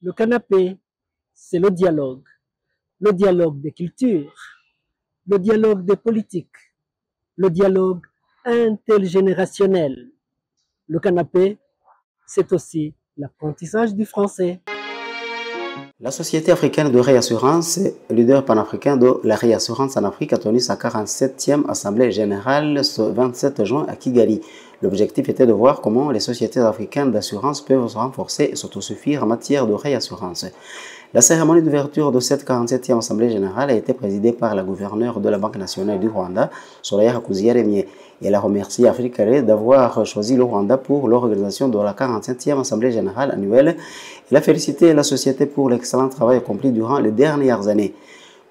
Le canapé, c'est le dialogue des cultures, le dialogue des politiques, le dialogue intergénérationnel. Le canapé, c'est aussi l'apprentissage du français. La Société africaine de réassurance, leader panafricain de la réassurance en Afrique, a tenu sa 47e Assemblée générale ce 27 juin à Kigali. L'objectif était de voir comment les sociétés africaines d'assurance peuvent se renforcer et s'autosuffire en matière de réassurance. La cérémonie d'ouverture de cette 47e Assemblée générale a été présidée par la gouverneure de la Banque nationale du Rwanda, Soraya Hakuziyaremye. Elle a remercié Africaré d'avoir choisi le Rwanda pour l'organisation de la 47e Assemblée générale annuelle. Elle a félicité la société pour l'excellent travail accompli durant les dernières années.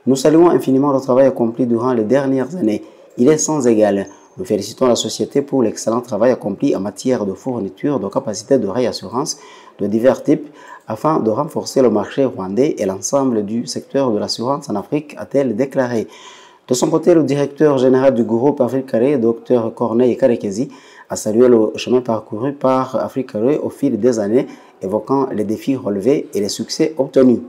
Nous saluons infiniment le travail accompli durant les dernières années. Il est sans égal. Nous félicitons la société pour l'excellent travail accompli en matière de fourniture de capacités de réassurance de divers types afin de renforcer le marché rwandais et l'ensemble du secteur de l'assurance en Afrique, a-t-elle déclaré. De son côté, le directeur général du groupe Africaré, Dr Corneille Karekezi, a salué le chemin parcouru par Africaré au fil des années, évoquant les défis relevés et les succès obtenus.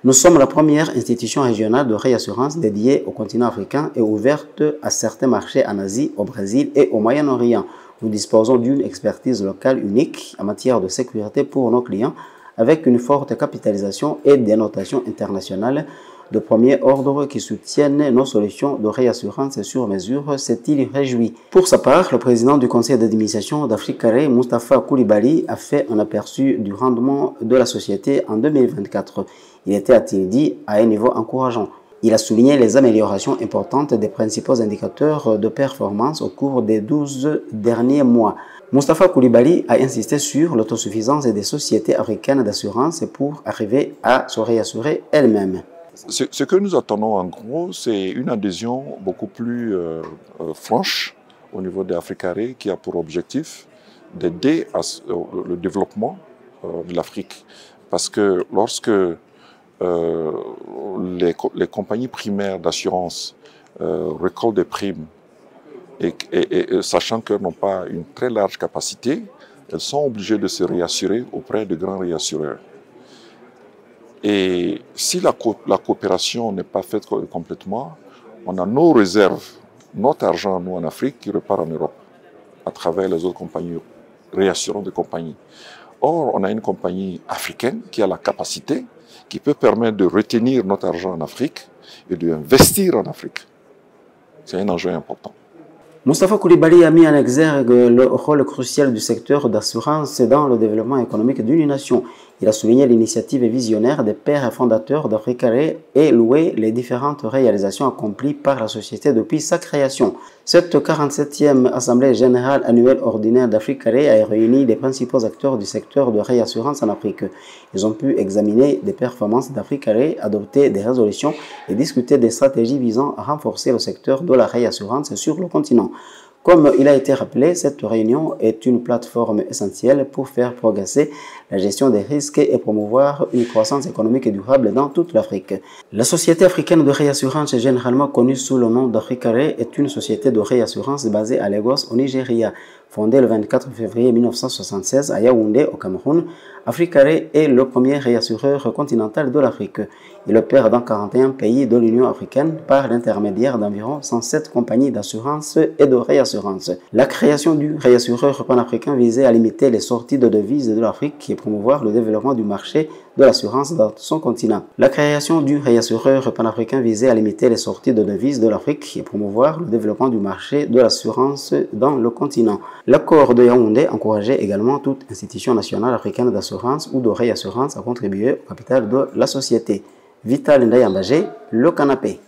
Nous sommes la première institution régionale de réassurance dédiée au continent africain et ouverte à certains marchés en Asie, au Brésil et au Moyen-Orient. Nous disposons d'une expertise locale unique en matière de sécurité pour nos clients, avec une forte capitalisation et des notations internationales de premier ordre qui soutiennent nos solutions de réassurance sur mesure, s'est-il réjoui. Pour sa part, le président du conseil d'administration d'Africaré, Moustapha Koulibaly, a fait un aperçu du rendement de la société en 2024. Il était, a-t-il dit, à un niveau encourageant. Il a souligné les améliorations importantes des principaux indicateurs de performance au cours des 12 derniers mois. Moustapha Koulibaly a insisté sur l'autosuffisance des sociétés africaines d'assurance pour arriver à se réassurer elles-mêmes. Ce que nous attendons en gros, c'est une adhésion beaucoup plus franche au niveau d'Africaré qui a pour objectif d'aider le développement de l'Afrique. Parce que lorsque les compagnies primaires d'assurance récoltent des primes et sachant qu'elles n'ont pas une très large capacité, elles sont obligées de se réassurer auprès de grands réassureurs. Et si la coopération n'est pas faite complètement, on a nos réserves, notre argent, nous en Afrique, qui repart en Europe, à travers les autres compagnies, réassurantes de compagnies. Or, on a une compagnie africaine qui a la capacité, qui peut permettre de retenir notre argent en Afrique et d'investir en Afrique. C'est un enjeu important. Moustapha Koulibaly a mis en exergue le rôle crucial du secteur d'assurance dans le développement économique d'une nation. Il a souligné l'initiative visionnaire des pères fondateurs d'Africaré et loué les différentes réalisations accomplies par la société depuis sa création. Cette 47e Assemblée générale annuelle ordinaire d'Africaré a réuni les principaux acteurs du secteur de réassurance en Afrique. Ils ont pu examiner des performances d'Africaré, adopter des résolutions et discuter des stratégies visant à renforcer le secteur de la réassurance sur le continent. Comme il a été rappelé, cette réunion est une plateforme essentielle pour faire progresser la gestion des risques et promouvoir une croissance économique durable dans toute l'Afrique. La Société africaine de réassurance, généralement connue sous le nom d'Africaré, est une société de réassurance basée à Lagos, au Nigeria. Fondée le 24 février 1976 à Yaoundé, au Cameroun, Africaré est le premier réassureur continental de l'Afrique. Il opère dans 41 pays de l'Union africaine par l'intermédiaire d'environ 107 compagnies d'assurance et de réassurance. La création du réassureur panafricain visait à limiter les sorties de devises de l'Afrique et promouvoir le développement du marché de l'assurance dans son continent. La création du réassureur panafricain visait à limiter les sorties de devises de l'Afrique et promouvoir le développement du marché de l'assurance dans le continent. L'accord de Yaoundé encourageait également toute institution nationale africaine d'assurance ou de réassurance à contribuer au capital de la société. Vital Ndayambagé, le canapé.